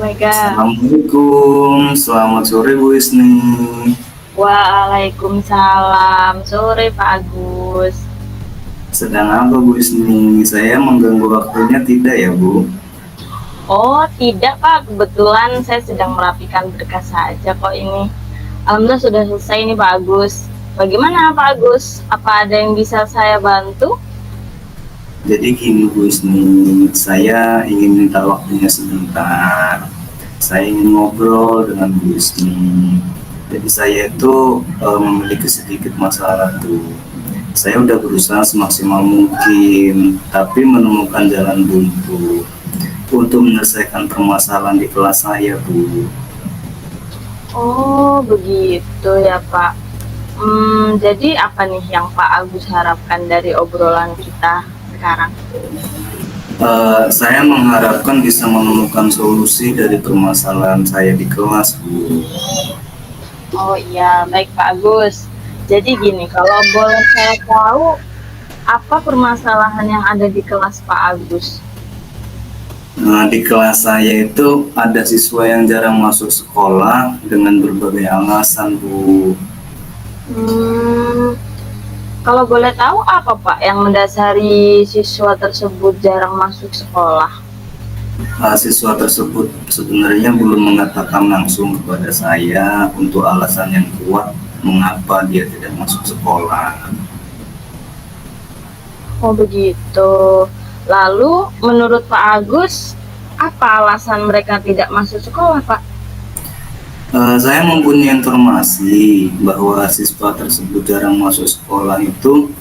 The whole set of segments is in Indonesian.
Mega. Assalamualaikum, selamat sore Bu Isni. Waalaikumsalam. Sore Pak Agus. Sedang apa Bu Isni? Saya mengganggu waktunya tidak ya Bu? Oh tidak Pak, kebetulan saya sedang merapikan berkas saja kok ini. Alhamdulillah sudah selesai nih Pak Agus. Bagaimana Pak Agus? Apa ada yang bisa saya bantu? Jadi gini Bu Isni, saya ingin minta waktunya sebentar. Saya ingin ngobrol dengan Bu Isni. Jadi saya itu memiliki sedikit masalah tuh. Saya udah berusaha semaksimal mungkin, tapi menemukan jalan buntu untuk menyelesaikan permasalahan di kelas saya, Bu. Oh begitu ya Pak. Jadi apa nih yang Pak Agus harapkan dari obrolan kita sekarang? Saya mengharapkan bisa menemukan solusi dari permasalahan saya di kelas, Bu. Oh iya, baik Pak Agus. Jadi gini, kalau boleh saya tahu, apa permasalahan yang ada di kelas Pak Agus? Nah, di kelas saya itu ada siswa yang jarang masuk sekolah dengan berbagai alasan, Bu. Hmm, Kalau boleh tahu apa Pak yang mendasari siswa tersebut jarang masuk sekolah? Siswa tersebut sebenarnya belum mengatakan langsung kepada saya untuk alasan yang kuat mengapa dia tidak masuk sekolah. Oh begitu. Lalu menurut Pak Agus, apa alasan mereka tidak masuk sekolah Pak? Saya mempunyai informasi bahwa siswa tersebut jarang masuk sekolah itu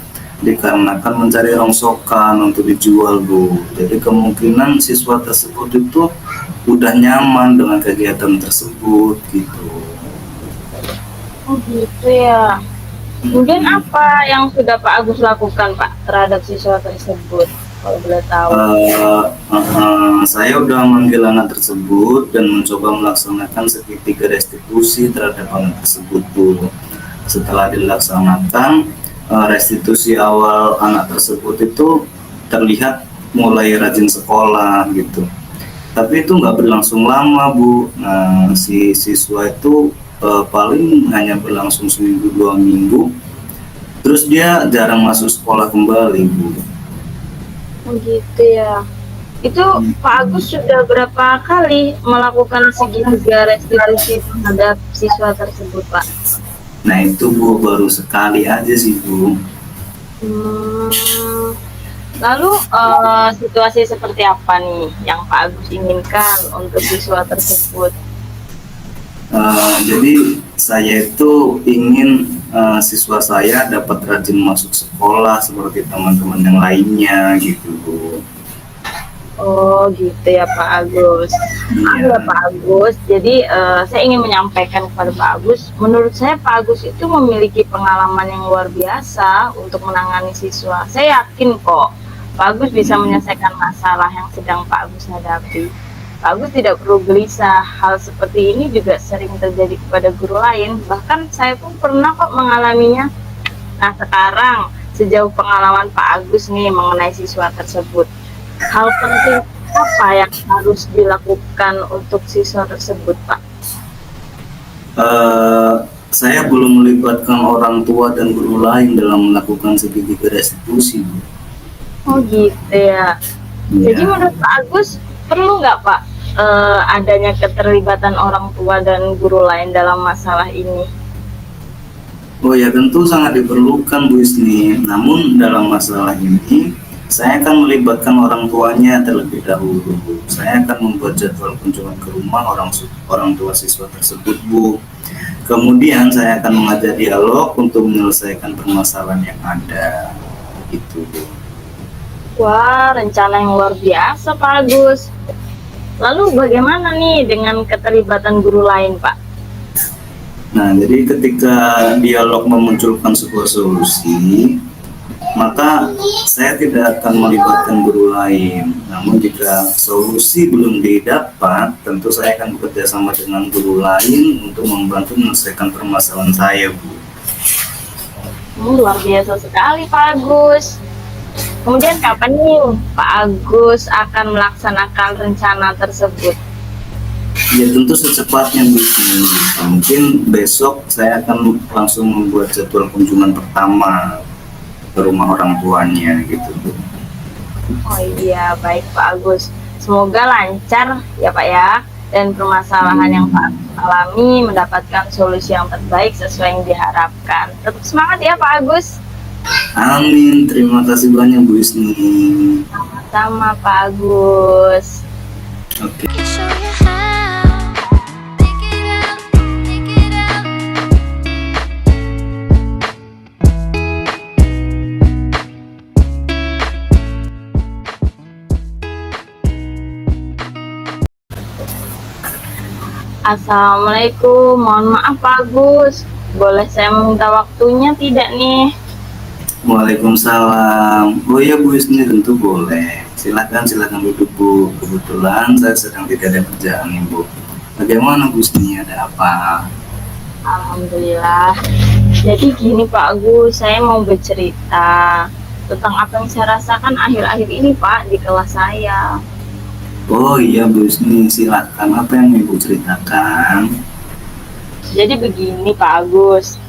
dikarenakan mencari rongsokan untuk dijual, Bu. Jadi kemungkinan siswa tersebut itu udah nyaman dengan kegiatan tersebut gitu. Oh gitu ya. Kemudian apa yang sudah Pak Agus lakukan Pak terhadap siswa tersebut? Kalau boleh tahu. Saya udah manggil anak tersebut dan mencoba melaksanakan segitiga restitusi terhadap anak tersebut, Bu. Setelah dilaksanakan restitusi awal anak tersebut itu terlihat mulai rajin sekolah gitu. Tapi itu nggak berlangsung lama, Bu. Nah, si siswa itu paling hanya berlangsung seminggu 2 minggu. Terus dia jarang masuk sekolah kembali, Bu. Oh gitu ya. Itu Pak Agus sudah berapa kali melakukan segitiga restitusi terhadap siswa tersebut Pak? Nah itu Bu baru sekali aja sih Bu. Hmm, Lalu situasi seperti apa nih yang Pak Agus inginkan untuk siswa tersebut? Jadi saya itu ingin siswa saya dapat rajin masuk sekolah seperti teman-teman yang lainnya gitu Bu. Oh gitu ya Pak Agus. Iya. Pak Agus. Jadi saya ingin menyampaikan kepada Pak Agus, menurut saya Pak Agus itu memiliki pengalaman yang luar biasa untuk menangani siswa. Saya yakin kok Pak Agus bisa menyelesaikan masalah yang sedang Pak Agus hadapi. Pak Agus tidak perlu gelisah, hal seperti ini juga sering terjadi kepada guru lain, bahkan saya pun pernah kok mengalaminya. Nah sekarang, sejauh pengalaman Pak Agus nih mengenai siswa tersebut, hal penting apa yang harus dilakukan untuk siswa tersebut Pak? Saya belum melibatkan orang tua dan guru lain dalam melakukan segitiga restitusi Bu. Oh gitu ya. Jadi Ya. menurut Pak Agus, perlu nggak Pak adanya keterlibatan orang tua dan guru lain dalam masalah ini? Oh ya tentu sangat diperlukan Bu Isni. Namun dalam masalah ini saya akan melibatkan orang tuanya terlebih dahulu. Saya akan membuat jadwal kunjungan ke rumah orang tua siswa tersebut, Bu. Kemudian saya akan mengajak dialog untuk menyelesaikan permasalahan yang ada. Itu, Bu. Wah, rencana yang luar biasa Pak Agus. Lalu bagaimana nih dengan keterlibatan guru lain Pak? Nah, jadi ketika dialog memunculkan sebuah solusi, maka saya tidak akan melibatkan guru lain. Namun jika solusi belum didapat, tentu saya akan bekerja sama dengan guru lain untuk membantu menyelesaikan permasalahan saya, Bu. Luar biasa sekali Pak Agus. Kemudian kapan nih Pak Agus akan melaksanakan rencana tersebut? Ya tentu secepatnya Bu Isni. Mungkin besok saya akan langsung membuat jadwal kunjungan pertama ke rumah orang tuanya gitu Bu. Oh iya, baik Pak Agus. Semoga lancar ya Pak ya, dan permasalahan yang Pak Agus alami mendapatkan solusi yang terbaik sesuai yang diharapkan. Tetap semangat ya Pak Agus. Amin, terima kasih banyak Bu Isni. Sama Pak Agus. Oke. can show you how. Take it out, take it out. Assalamualaikum, mohon maaf Pak Agus. Boleh saya meminta waktunya tidak nih? Waalaikumsalam. Oh ya Bu Isni, tentu boleh. Silakan duduk Bu. Kebetulan saya sedang tidak ada kerjaan nih Bu. Bagaimana Bu Isni, ada apa? Alhamdulillah. Jadi gini Pak Agus, saya mau bercerita tentang apa yang saya rasakan akhir-akhir ini Pak di kelas saya. Oh iya Bu Isni, silakan. Apa yang Ibu ceritakan? Jadi begini Pak Agus,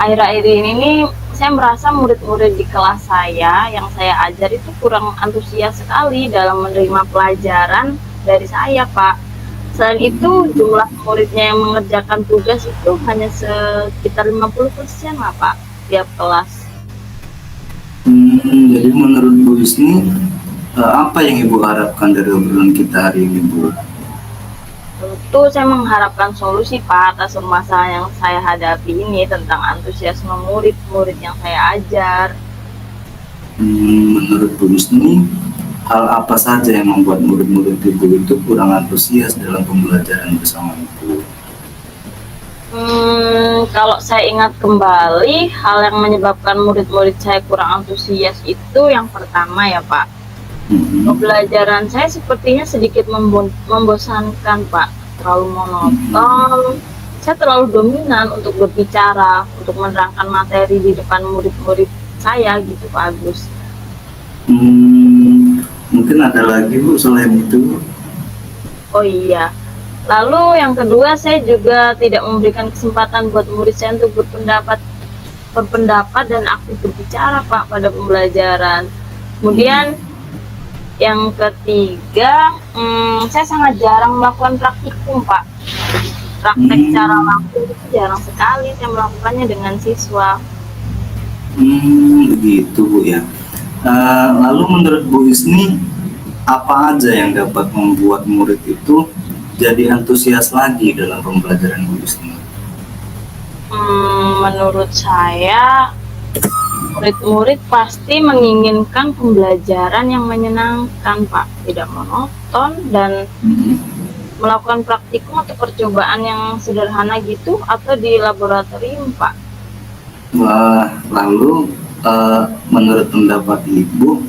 akhir-akhir ini nih saya merasa murid-murid di kelas saya yang saya ajar itu kurang antusias sekali dalam menerima pelajaran dari saya Pak. Selain itu jumlah muridnya yang mengerjakan tugas itu hanya sekitar 50% lah Pak tiap kelas. Jadi menurut Bu Isni, apa yang Ibu harapkan dari obrolan kita hari ini Bu? Tentu saya mengharapkan solusi Pak atas masalah yang saya hadapi ini tentang antusiasme murid-murid yang saya ajar. Menurut Bu Isni, hal apa saja yang membuat murid-murid Ibu itu kurang antusias dalam pembelajaran bersama Ibu? Kalau saya ingat kembali, hal yang menyebabkan murid-murid saya kurang antusias itu yang pertama ya Pak. Pembelajaran saya sepertinya sedikit membosankan Pak, terlalu monoton. Saya terlalu dominan untuk berbicara, untuk menerangkan materi di depan murid-murid saya gitu Pak Agus. Mungkin ada lagi Bu selain itu? Oh iya, lalu yang kedua saya juga tidak memberikan kesempatan buat murid saya untuk berpendapat dan aktif berbicara Pak pada pembelajaran. Kemudian yang ketiga, saya sangat jarang melakukan praktikum Pak. Praktek secara langsung itu jarang sekali saya melakukannya dengan siswa. Begitu Bu ya. Lalu menurut Bu Isni, apa aja yang dapat membuat murid itu jadi antusias lagi dalam pembelajaran Bu Isni? Menurut saya, murid-murid pasti menginginkan pembelajaran yang menyenangkan Pak, tidak monoton, dan melakukan praktikum atau percobaan yang sederhana gitu atau di laboratorium Pak. Wah, lalu menurut pendapat Ibu,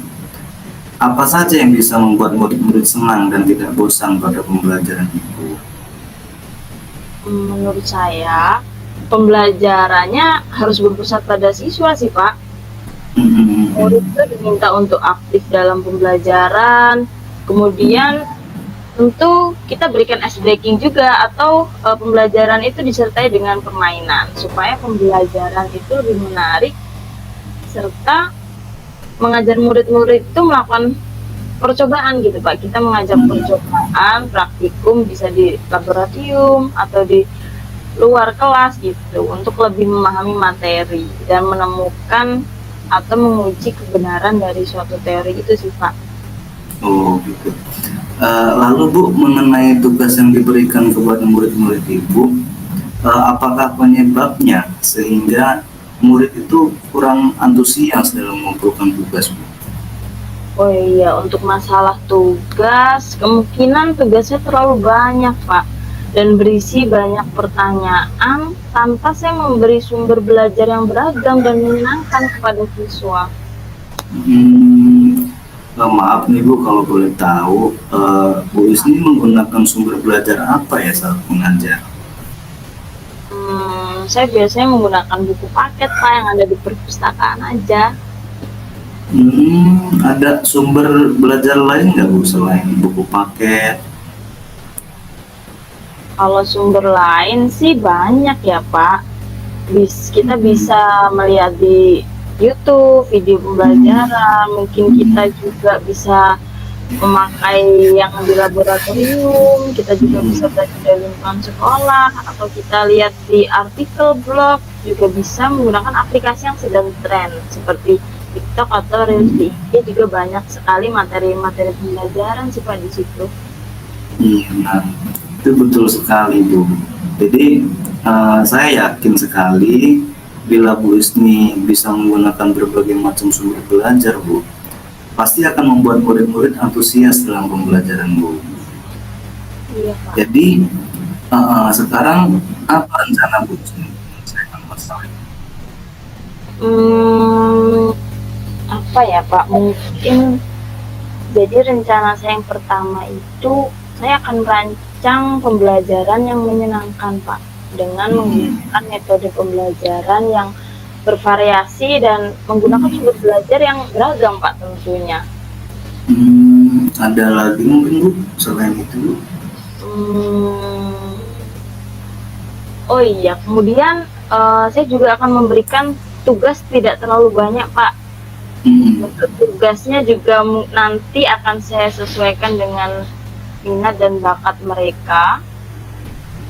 apa saja yang bisa membuat murid-murid senang dan tidak bosan pada pembelajaran Ibu? Menurut saya, pembelajarannya harus berpusat pada siswa sih Pak. Murid itu diminta untuk aktif dalam pembelajaran, kemudian tentu kita berikan ice breaking juga atau pembelajaran itu disertai dengan permainan supaya pembelajaran itu lebih menarik, serta mengajar murid-murid itu melakukan percobaan gitu Pak. Kita mengajak percobaan, praktikum bisa di laboratorium atau di luar kelas gitu untuk lebih memahami materi dan menemukan atau menguji kebenaran dari suatu teori itu sih Pak. Oh gitu. Lalu Bu, mengenai tugas yang diberikan kepada murid-murid Ibu, apakah penyebabnya sehingga murid itu kurang antusias dalam mengumpulkan tugas Bu? Oh iya, untuk masalah tugas, kemungkinan tugasnya terlalu banyak Pak dan berisi banyak pertanyaan tanpa saya memberi sumber belajar yang beragam dan menyenangkan kepada siswa. Maaf nih Bu, kalau boleh tahu, Bu Isni menggunakan sumber belajar apa ya saat mengajar? Saya biasanya menggunakan buku paket Pak yang ada di perpustakaan aja. Ada sumber belajar lain nggak Bu selain buku paket? Kalau sumber lain sih banyak ya Pak. Kita bisa melihat di YouTube video pembelajaran, mungkin kita juga bisa memakai yang di laboratorium, kita juga bisa belajar dari lingkungan sekolah, atau kita lihat di artikel blog, juga bisa menggunakan aplikasi yang sedang tren seperti TikTok atau Reels di IG. Juga banyak sekali materi-materi pembelajaran sih Pak di situ. Iya, nah, itu betul sekali Bu. Jadi saya yakin sekali bila Bu Isni bisa menggunakan berbagai macam sumber belajar Bu, pasti akan membuat murid-murid antusias dalam pembelajaran Bu. Iya Pak. Jadi sekarang apa rencana Bu Isni menyelesaikan masalah ini? Apa ya Pak? Mungkin jadi rencana saya yang pertama itu saya akan merancang pembelajaran yang menyenangkan Pak, dengan menggunakan metode pembelajaran yang bervariasi dan menggunakan sumber belajar yang beragam Pak tentunya. Ada lagi mungkin Bu selain itu Bu? Hmm, oh iya, kemudian saya juga akan memberikan tugas tidak terlalu banyak Pak. Untuk tugasnya juga nanti akan saya sesuaikan dengan minat dan bakat mereka.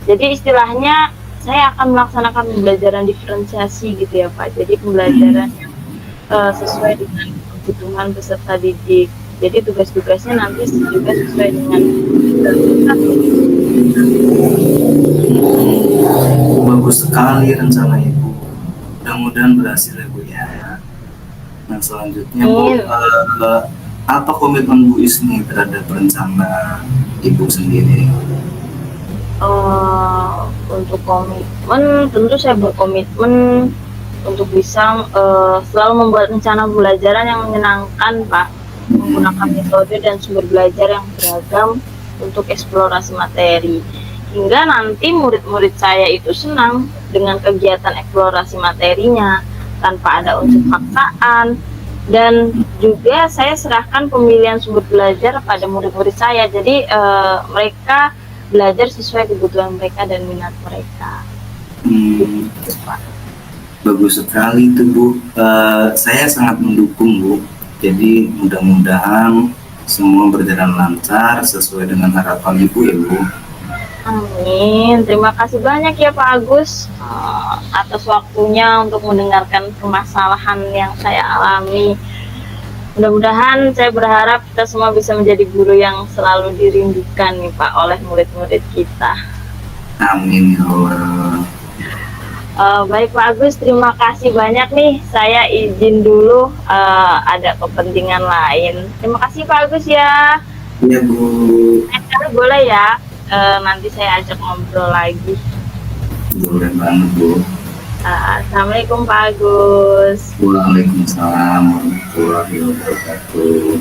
Jadi istilahnya saya akan melaksanakan pembelajaran diferensiasi gitu ya Pak. Jadi pembelajaran yang sesuai dengan kebutuhan peserta didik. Jadi tugas-tugasnya nanti juga sesuai dengan Bagus sekali rencana Ibu. Mudah-mudahan berhasil ya Bu ya. Nah selanjutnya Bu, apa komitmen Bu Isni terhadap rencana Ibu sendiri? Untuk komitmen, tentu saya berkomitmen untuk bisa selalu membuat rencana pembelajaran yang menyenangkan Pak, menggunakan metode dan sumber belajar yang beragam untuk eksplorasi materi, hingga nanti murid-murid saya itu senang dengan kegiatan eksplorasi materinya tanpa ada unsur paksaan. Dan juga saya serahkan pemilihan sumber belajar pada murid-murid saya, jadi mereka belajar sesuai kebutuhan mereka dan minat mereka. Bagus sekali itu Bu. Saya sangat mendukung Bu. Jadi mudah-mudahan semua berjalan lancar sesuai dengan harapan Ibu ya Bu. Amin. Terima kasih banyak ya Pak Agus atas waktunya untuk mendengarkan permasalahan yang saya alami. Mudah-mudahan saya berharap kita semua bisa menjadi guru yang selalu dirindukan nih Pak oleh murid-murid kita. Amin ya Allah. Baik Pak Agus, terima kasih banyak nih. Saya izin dulu, ada kepentingan lain. Terima kasih Pak Agus ya. Iya Bu. Boleh ya, nanti saya ajak ngobrol lagi. Boleh banget Bu. Assalamualaikum Pak Agus. Waalaikumsalam warahmatullahi wabarakatuh.